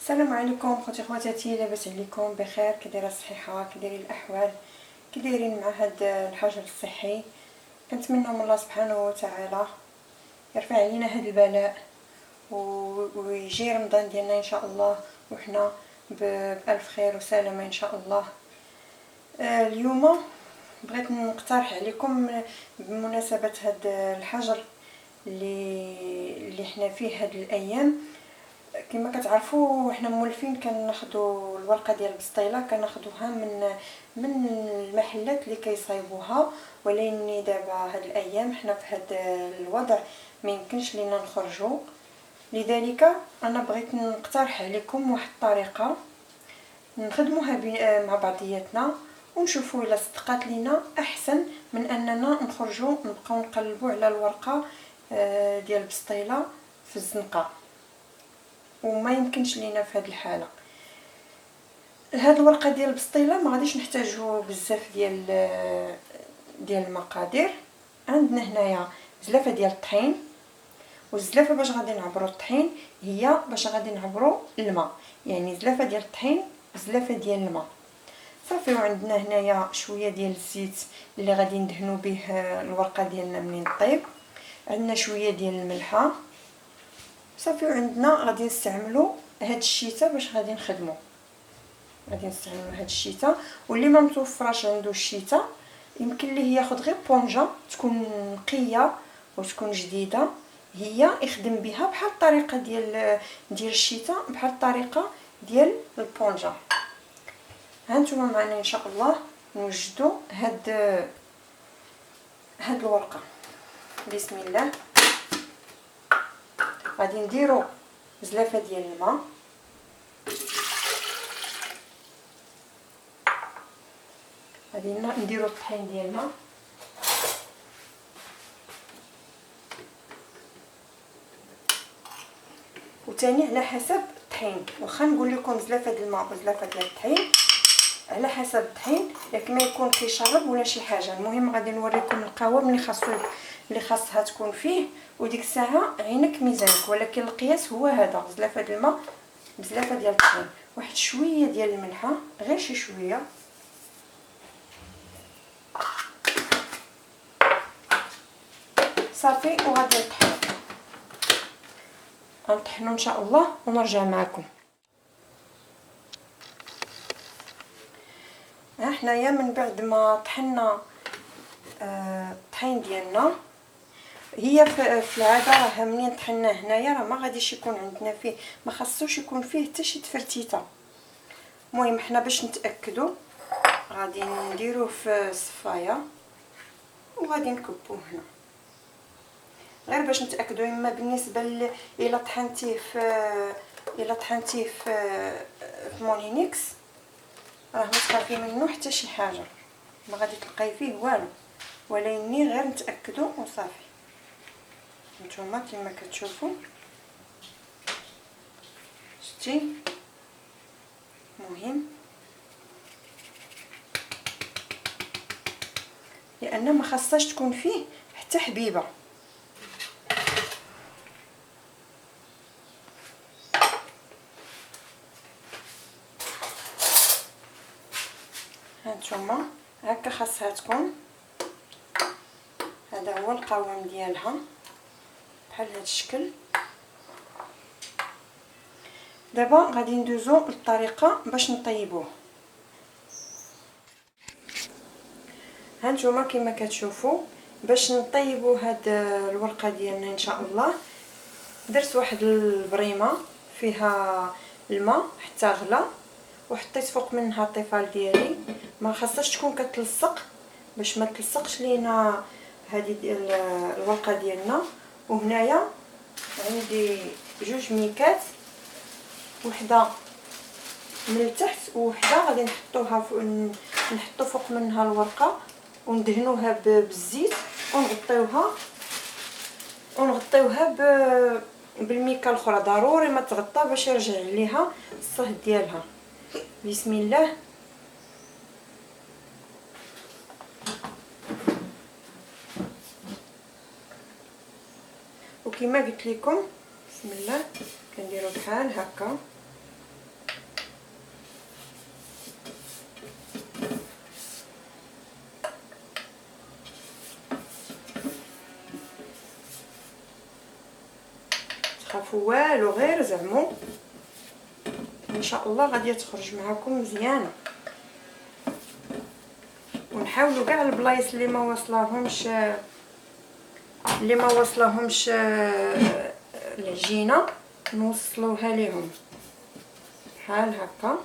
السلام عليكم خوتي خواتاتي، لاباس عليكم بخير؟ كي دايره الصحه؟ كي دايرين الاحوال؟ كي دايرين مع هذا الحجر الصحي؟ كنتمنى من الله سبحانه وتعالى يرفع علينا هذا البلاء ويجي رمضان ديالنا ان شاء الله وحنا بالف خير وسلامه ان شاء الله. اليوم بغيت نقترح عليكم بمناسبه هذا الحجر اللي حنا فيه هذه الايام. كما كتعرفوا حنا مولفين كناخذوا الورقه ديال البسطيله، كناخذوها من المحلات اللي كيصايبوها، ولكن دابا هاد الايام حنا في هاد الوضع ما يمكنش لينا نخرجوا، لذلك انا بغيت نقترح عليكم واحد الطريقه نخدموها مع بعضياتنا ونشوفوا الا صدقات لينا احسن من اننا نخرجوا نبقاو نقلبوا على الورقه ديال البسطيله في الزنقه، وما يمكنش لينا في هذه الحاله. هاد الورقه ديال البسطيله ما غاديش نحتاجو بزاف ديال المقادير. عندنا هنايا زلافه ديال الطحين، والزلافه باش غادي نعبروا الطحين هي باش غادي نعبروا الماء، يعني زلافه ديال الطحين زلافه ديال الماء صافي. وعندنا هنايا شويه ديال الزيت اللي غادي ندهنوا به الورقه ديالنا منين طيب. عندنا شويه ديال الملحه صافي. وعندنا غادي نستعملوا هاد الشيته باش غادي نخدموا، غادي نستعملوا هاد الشيته. واللي ما متوفراش عنده الشيته يمكن ليه ياخذ غير بونجا تكون نقيه وتكون جديده، هي يخدم بها بحال الطريقه ديال الشيته، بحال الطريقه ديال البونجا. هانتوما معنا ان شاء الله نوجدوا هاد الورقه. بسم الله. غادي نديروا زلافه ديال الماء، غادي نديروا الطحين ديالنا، وثاني على حسب الطحين. واخا نقول لكم زلافه ديال الماء وزلافه ديال الطحين على حسب الطحين، ياك ما يكون كيشرب ولا شي حاجه. المهم غادي نوريكم القوام اللي خاصها تكون فيه، وديك الساعه عينك ميزانك، ولكن القياس هو هذا: زلافه ديال الماء بزلافه ديال الطحين، واحد شويه ديال الملحه، غير شي شويه، صافي. وغادي نطحنوا ان شاء الله ونرجع معكم. ها حنايا من بعد ما طحنا الطحين ديالنا، هي في العاده راه منين طحنا هنايا راه ما غاديش يكون عندنا فيه، ما خاصوش يكون فيه حتى شي تفرتيته. المهم حنا باش نتاكدوا غادي نديروه في الصفايه وغادي نكبوه هنا، غير باش نتاكدوا. اما بالنسبه الى طحنتيه في مولينيكس راه ما تخافي منه حتى شي حاجه، ما غادي تلقاي فيه والو، ولكن غير نتاكدوا وصافي. نتوما كما كتشوفوا شتي، مهم لان ما خاصهاش تكون فيه حتى حبيبه. هانتوما هكا خاصها تكون، هذا هو القوام ديالها بحال هذا الشكل. دابا غادي ندوزو للطريقه باش نطيبوه. هانتوما كما كتشوفوا باش نطيبوا هاد الورقه ديالنا ان شاء الله، درت واحد البريمه فيها الماء حتى غلا، وحطيت فوق منها الطفال ديالي. ما خاصهاش تكون كتلصق باش ما تلصقش لينا هذه الورقه ديالنا. وهنايا عندي جوج ميكات، وحده من التحت وحده غادي نحطوا فوق منها الورقه وندهنوها بالزيت ونغطيوها بالميكه الاخرى. ضروري ما تغطى باش يرجع ليها الصهد ديالها. بسم الله. وكما قلت لكم بسم الله كنديروا بحال هكا تخافوا والو، غير زعموا ان شاء الله غادي تخرج معكم مزيانه. ونحاولوا كاع البلايص اللي ما وصلهمش العجينه نوصلوها ليهم بحال هكا.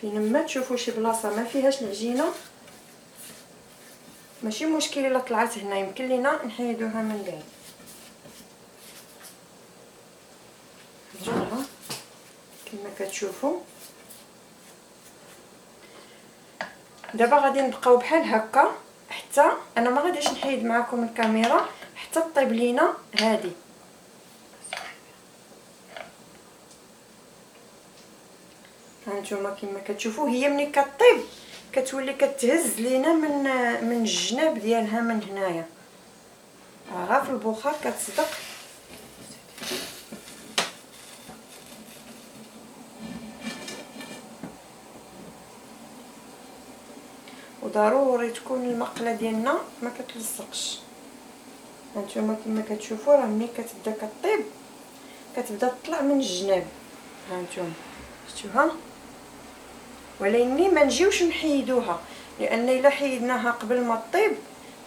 فينما تشوفوا شي بلاصه ما فيهاش العجينه ماشي مشكل الا طلعت هنا، يمكن لينا نحيدوها من بعد. نرجعها كما كتشوفوا. دابا غادي نبقاو بحال هكا حتى انا ما غاديش نحيد معكم الكاميرا حتى طيب لينا هذه. هانتوما كما كتشوفوا هي ملي كطيب كتولي كتهز لينا من الجناب ديالها من هنايا، غا في البخار كتصدق. وضروري تكون المقله ديالنا ما كتلصقش. هانتوما كما كتشوفوا راه ملي كتبدا كطيب كتبدا تطلع من الجناب. هانتوما شفتوها، ولكن ما نجيوش نحيدوها لان الا حيدناها قبل ما طيب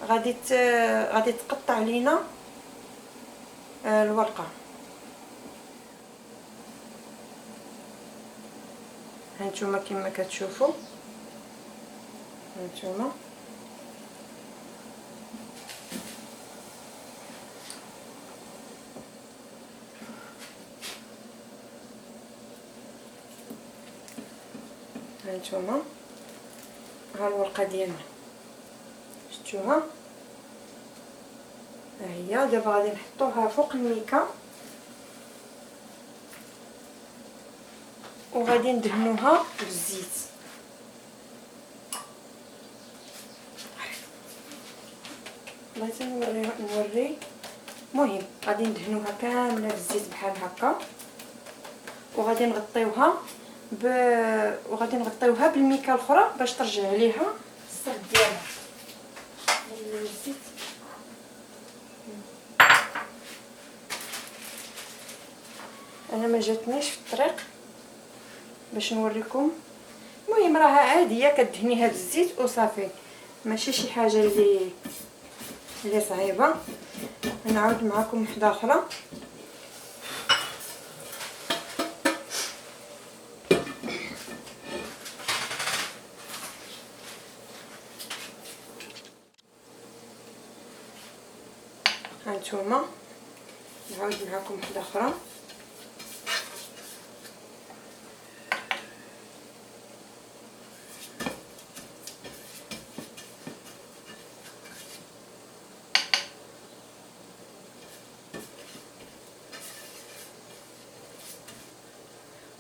غادي تقطع لينا الورقه. هانتوما كما كتشوفوا، هانتوما هانتوما ها الورقه ديالنا شفتوها. ها هي دابا غادي نحطوها فوق الميكا وغادي ندهنوها بالزيت. بغيت نوري المهم غادي ندهنوها كامله بالزيت بحال هكا وغادي نغطيوها وغادي نغطيوها بالميكا الاخرى باش ترجع ليها الصهد ديالها. الزيت انا ما جاتنيش في الطريق باش نوريكم. المهم راها عاديه كدهنيها بالزيت وصافي، ماشي شي حاجه اللي صعيبه. نعاود معكم وحده اخرى. هانتوما نعاود معكم وحده اخرى.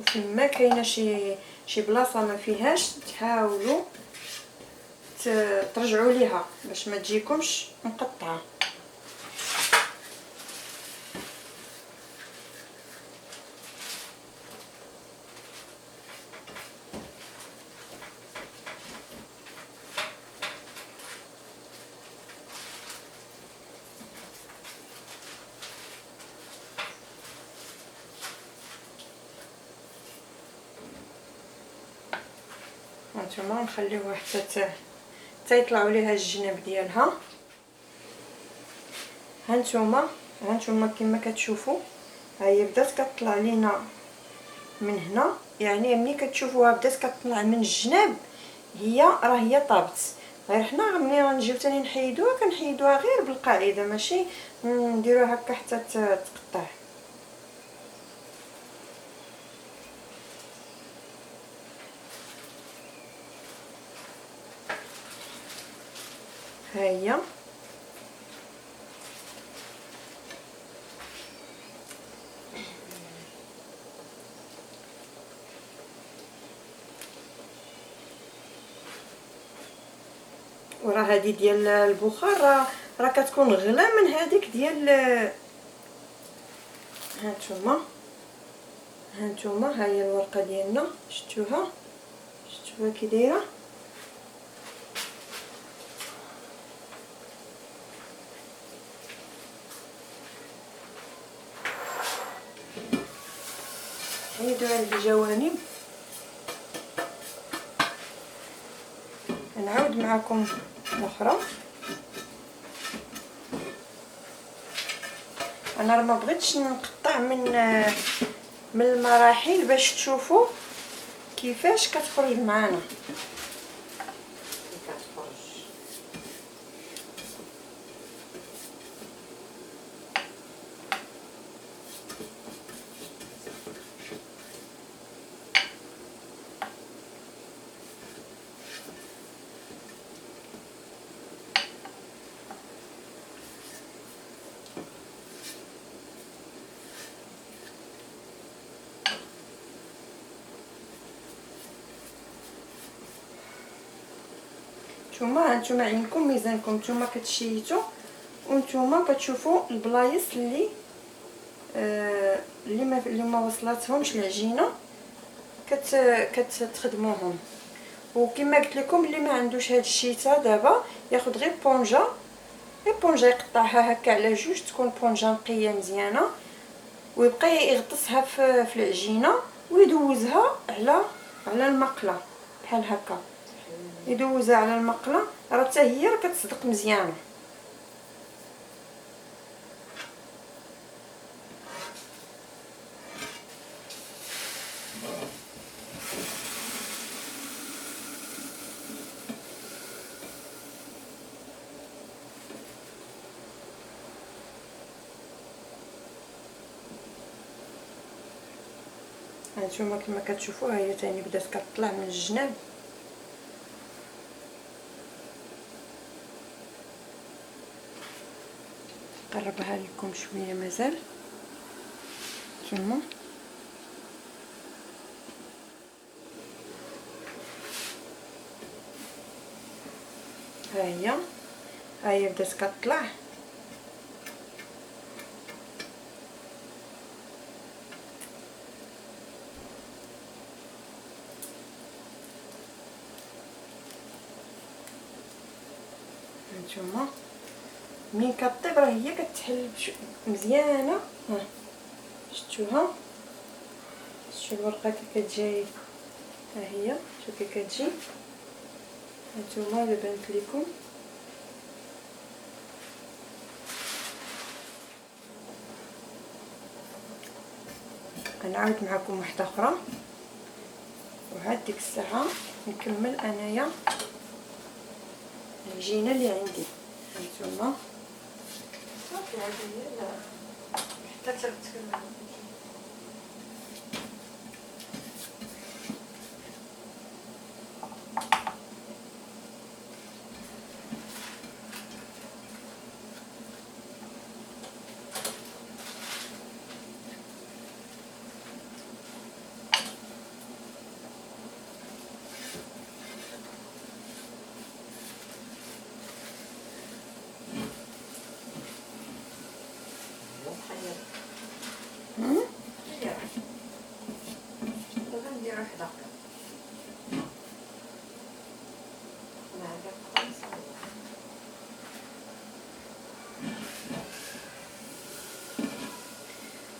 وفيما كاينه شي بلاصه ما فيهاش تحاولوا ترجعوا ليها باش ما تجيكمش مقطعه. هانتوما نخليوها حتى يطلعوا ليها الجناب ديالها. هانتوما كما كتشوفوا ها هي بدات كتطلع لينا من هنا، يعني ملي كتشوفوها بدات كتطلع من الجناب هي طابت. غير حنا ملي غنجيو ثاني نحيدوها كنحيدوها غير بالقاعده ماشي نديروها هكا حتى تقطع. ها هي وراه هذه ديال البخار راه كتكون غلا من هذيك ديال. هانتوما ها هي الورقه ديالنا شفتوها كي دايره. نحيدو على الجوانب. نعاود معكم الاخرى. انا راه ما بغيتش نقطع من المراحل باش تشوفوا كيفاش كتخرج معنا. هانتوما عينكم ميزانكم، نتوما كتشيتوا وانتوما كتشوفوا البلايص اللي ما وصلاتهمش العجينه كتخدموهم. وكما قلت لكم اللي ما عندوش هاد الشيته دابا ياخذ غير بونجا يقطعها هكا على جوج، تكون بونجا نقيه مزيانه، ويبقى يغطسها في العجينه ويدوزها على المقله بحال هكا. يدوزها على المقله راه حتى هي كتصدق مزيانه. هانتوما كما كتشوفوا هي ثاني بدات كتطلع من الجناب. نقربها لكم شويه مازال. ثم ها هي بدات كتطلع. هانتوما ملي كطيب راه هي كتحل مزيانه. ها شفتوها؟ شفتوا الورقه كي كتجي؟ ها هي شوفوا كي كتجي. هانتوما الا بانت لكم غنعاود معكم واحده اخرى، وعاد ديك الساعه نكمل انايا العجينه اللي عندي. هانتوما صافي هذه هي حتى ترتكب.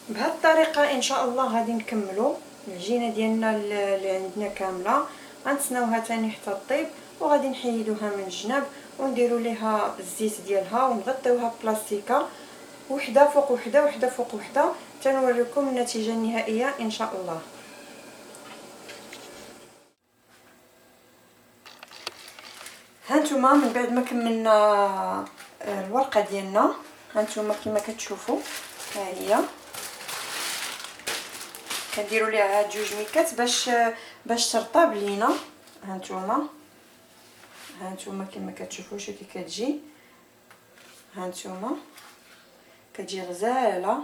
بهذه الطريقه ان شاء الله غادي نكملوا العجينه ديالنا اللي عندنا كامله. غنتسناوها تاني حتى طيب، وغادي نحيدوها من الجناب ونديروا ليها الزيت ديالها ونغطيوها بلاستيكه وحده فوق وحده وحده فوق وحده تنوريكم النتيجه النهائيه ان شاء الله. هانتوما من بعد ما كملنا الورقه ديالنا، هانتوما كما كتشوفوا ها هي كنديروا ليها هاد جوج ميكات باش ترطب لينا. هانتوما كما كتشوفوا شوفوا كي كتجي. هانتوما كتجي غزاله،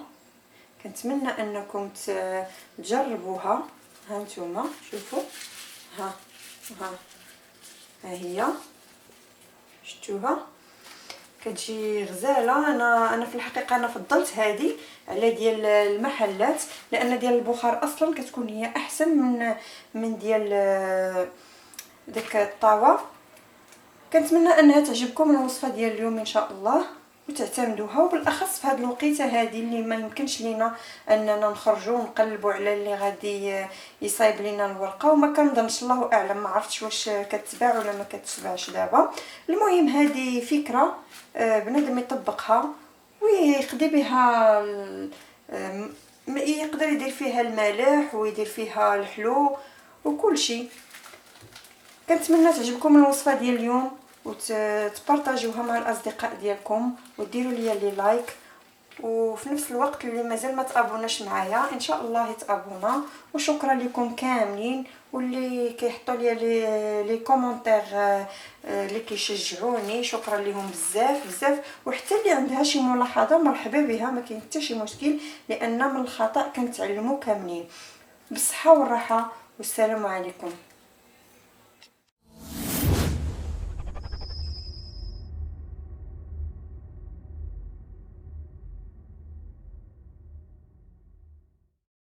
كنتمنى انكم تجربوها. هانتوما شوفوا ها هي شفتوها كتجي غزاله. انا في الحقيقه انا فضلت هذه على ديال المحلات، لان ديال البخار اصلا كتكون هي احسن من ديال ديك الطاوه. كنتمنى انها تعجبكم الوصفه ديال اليوم ان شاء الله. وتعتمدوها، وبالاخص في هذه الوقيته هذه اللي ما يمكنش لينا اننا نخرجوا ونقلبوا على اللي غادي يصايب لينا الورقه. وما كنظنش، الله اعلم، ما عرفتش واش كتباع ولا ما كتباعش دابا. المهم هذه فكره بنادم يطبقها ويقضي بها يقدر يدير فيها الملاح ويدير فيها الحلو وكل شيء. كنتمنى تعجبكم الوصفه ديال اليوم وتبارطاجيوها مع الاصدقاء ديالكم وديروا لي لايك، وفي نفس الوقت اللي مازال ما تابوناش معايا ان شاء الله يتابونا. وشكرا لكم كاملين، واللي كيحطوا لي لي كومونتير اللي كيشجعوني شكرا لهم بزاف بزاف. وحتى اللي عندها شي ملاحظه مرحبا بها، ما كاين حتى شي مشكل، لان من الخطا كنتعلموا كاملين. بالصحه والراحه والسلام عليكم.